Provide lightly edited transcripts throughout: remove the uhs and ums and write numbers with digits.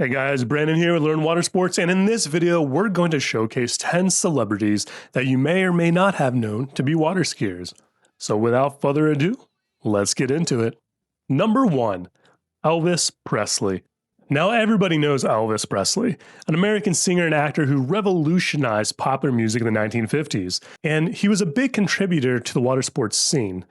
Hey guys, Brandon here with Learn Water Sports, and in this video, we're going to showcase 10 celebrities that you may or may not have known to be water skiers. So without further ado, let's get into it. Number 1, Elvis Presley. Now everybody knows Elvis Presley, an American singer and actor who revolutionized popular music in the 1950s, and he was a big contributor to the water sports scene.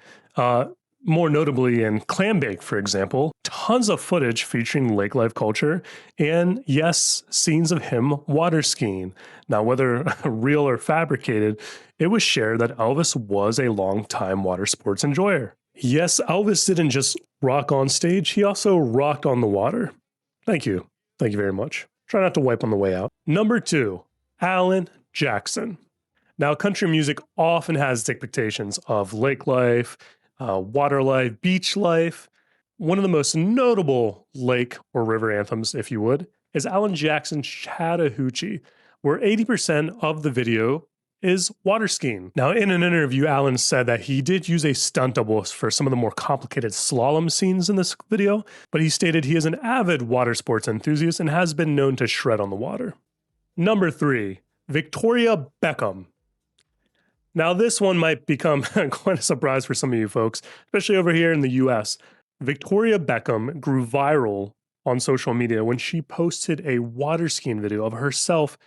More notably in Clambake, for example, tons of footage featuring lake life culture, and yes, scenes of him water skiing. Now, whether real or fabricated, it was shared that Elvis was a longtime water sports enjoyer. Yes, Elvis didn't just rock on stage, he also rocked on the water. Thank you. Thank you very much. Try not to wipe on the way out. Number 2, Alan Jackson. Now, country music often has depictions of lake life, water life, beach life. One of the most notable lake or river anthems, if you would, is Alan Jackson's Chattahoochee, where 80% of the video is water skiing. Now, in an interview, Alan said that he did use a stunt double for some of the more complicated slalom scenes in this video, but he stated he is an avid water sports enthusiast and has been known to shred on the water. Number 3, Victoria Beckham. Now, this one might become quite a surprise for some of you folks, especially over here in the US. Victoria Beckham grew viral on social media when she posted a water skiing video of herself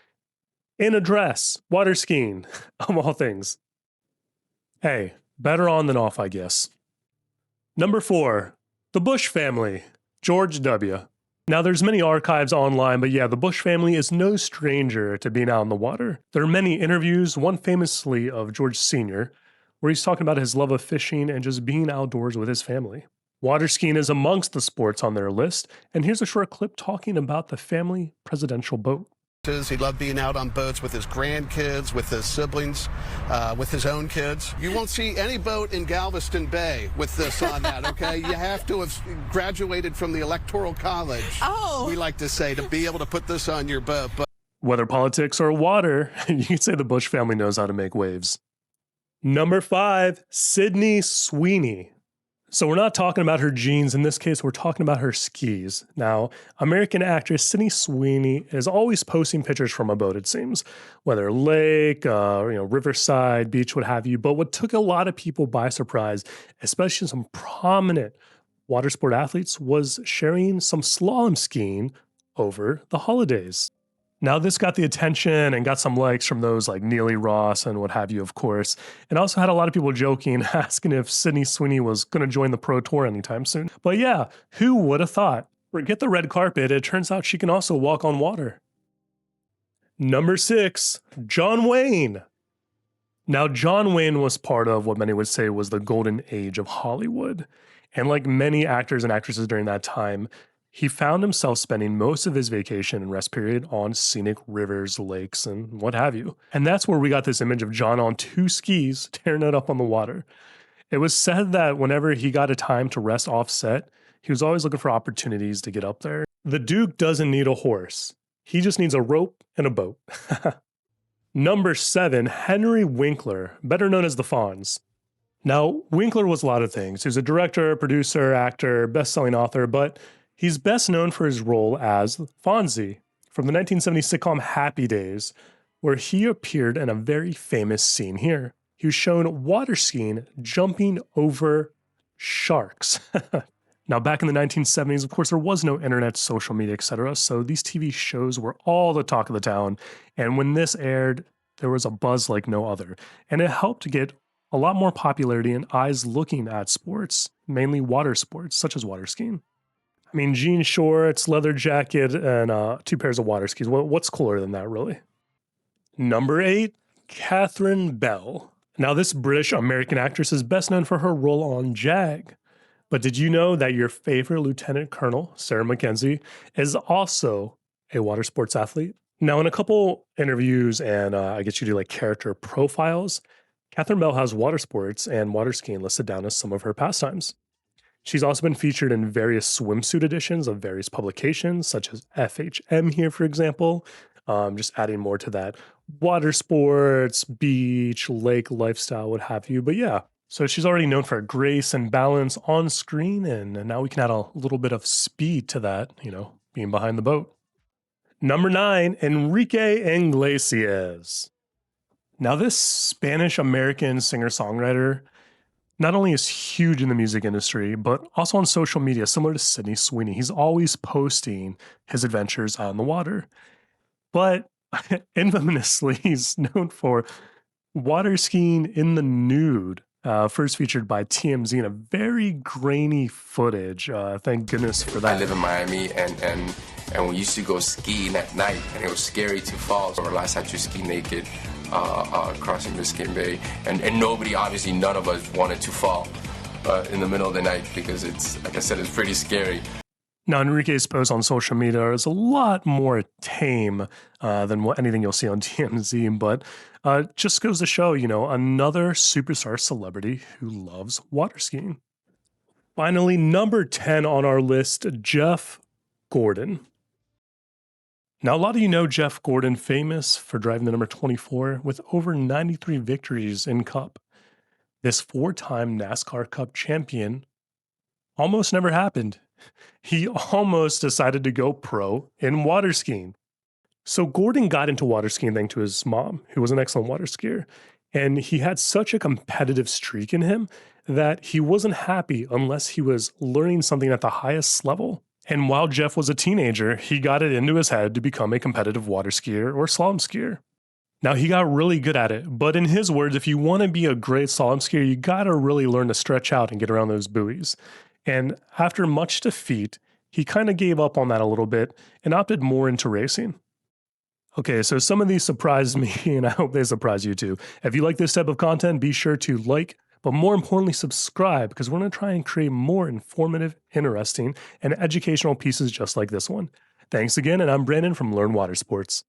in a dress, water skiing, of all things. Hey, better on than off, I guess. Number 4, the Bush family, George W. Now, there's many archives online, but yeah, the Bush family is no stranger to being out in the water. There are many interviews, one famously of George Sr., where he's talking about his love of fishing and just being outdoors with his family. Water skiing is amongst the sports on their list, and here's a short clip talking about the family presidential boat. He loved being out on boats with his grandkids, with his siblings, with his own kids. You won't see any boat in Galveston Bay with this on that, okay? You have to have graduated from the Electoral College, we like to say, to be able to put this on your boat. But whether politics or water, you could say the Bush family knows how to make waves. Number 5, Sydney Sweeney. So we're not talking about her jeans. In this case, we're talking about her skis. Now, American actress Sydney Sweeney is always posting pictures from a boat, it seems, whether lake, riverside, beach, what have you. But what took a lot of people by surprise, especially some prominent water sport athletes, was sharing some slalom skiing over the holidays. Now, this got the attention and got some likes from those like Neely Ross and what have you, of course. And also had a lot of people joking, asking if Sydney Sweeney was going to join the Pro Tour anytime soon. But yeah, who would have thought? Forget the red carpet, it turns out she can also walk on water. Number 6, John Wayne. Now, John Wayne was part of what many would say was the golden age of Hollywood. And like many actors and actresses during that time, he found himself spending most of his vacation and rest period on scenic rivers, lakes, and what have you. And that's where we got this image of John on 2 skis tearing it up on the water. It was said that whenever he got a time to rest off set, he was always looking for opportunities to get up there. The Duke doesn't need a horse. He just needs a rope and a boat. Number 7, Henry Winkler, better known as the Fonz. Now, Winkler was a lot of things. He was a director, producer, actor, best-selling author, but he's best known for his role as Fonzie from the 1970 sitcom Happy Days, where he appeared in a very famous scene here. He was shown water skiing, jumping over sharks. Now, back in the 1970s, of course, there was no internet, social media, etc., so these TV shows were all the talk of the town, and when this aired, there was a buzz like no other, and it helped to get a lot more popularity and eyes looking at sports, mainly water sports, such as water skiing. I mean, jean shorts, leather jacket, and 2 pairs of water skis. What's cooler than that, really? Number 8, Catherine Bell. Now, this British-American actress is best known for her role on Jag. But did you know that your favorite Lieutenant Colonel, Sarah Mackenzie, is also a water sports athlete? Now, in a couple interviews and I guess you do like character profiles, Catherine Bell has water sports and water skiing listed down as some of her pastimes. She's also been featured in various swimsuit editions of various publications, such as FHM here, for example, just adding more to that water sports, beach, lake lifestyle, what have you. But yeah, so she's already known for grace and balance on screen, and now we can add a little bit of speed to that, being behind the boat. Number 9, Enrique Iglesias. Now, this Spanish-American singer-songwriter not only is huge in the music industry, but also on social media, similar to Sydney Sweeney. He's always posting his adventures on the water. But infamously, he's known for water skiing in the nude, first featured by TMZ in a very grainy footage. Thank goodness for that. I live in Miami, and we used to go skiing at night, and it was scary to fall. So last time to ski naked, crossing Biscayne Bay, and nobody, obviously none of us wanted to fall in the middle of the night because it's, like I said, it's pretty scary. Now, Enrique's post on social media is a lot more tame than anything you'll see on TMZ, but just goes to show, another superstar celebrity who loves water skiing. Finally, number 10 on our list, Jeff Gordon. Now, a lot of you know Jeff Gordon, famous for driving the number 24 with over 93 victories in Cup. This 4-time NASCAR Cup champion almost never happened. He almost decided to go pro in water skiing. So Gordon got into water skiing thanks to his mom, who was an excellent water skier. And he had such a competitive streak in him that he wasn't happy unless he was learning something at the highest level. And while Jeff was a teenager, he got it into his head to become a competitive water skier or slalom skier. Now, he got really good at it, but in his words, if you want to be a great slalom skier, you got to really learn to stretch out and get around those buoys. And after much defeat, he kind of gave up on that a little bit and opted more into racing. Okay, so some of these surprised me, and I hope they surprise you too. If you like this type of content, be sure to like, but more importantly, subscribe, because we're going to try and create more informative, interesting, and educational pieces just like this one. Thanks again, and I'm Brandon from Learn Water Sports.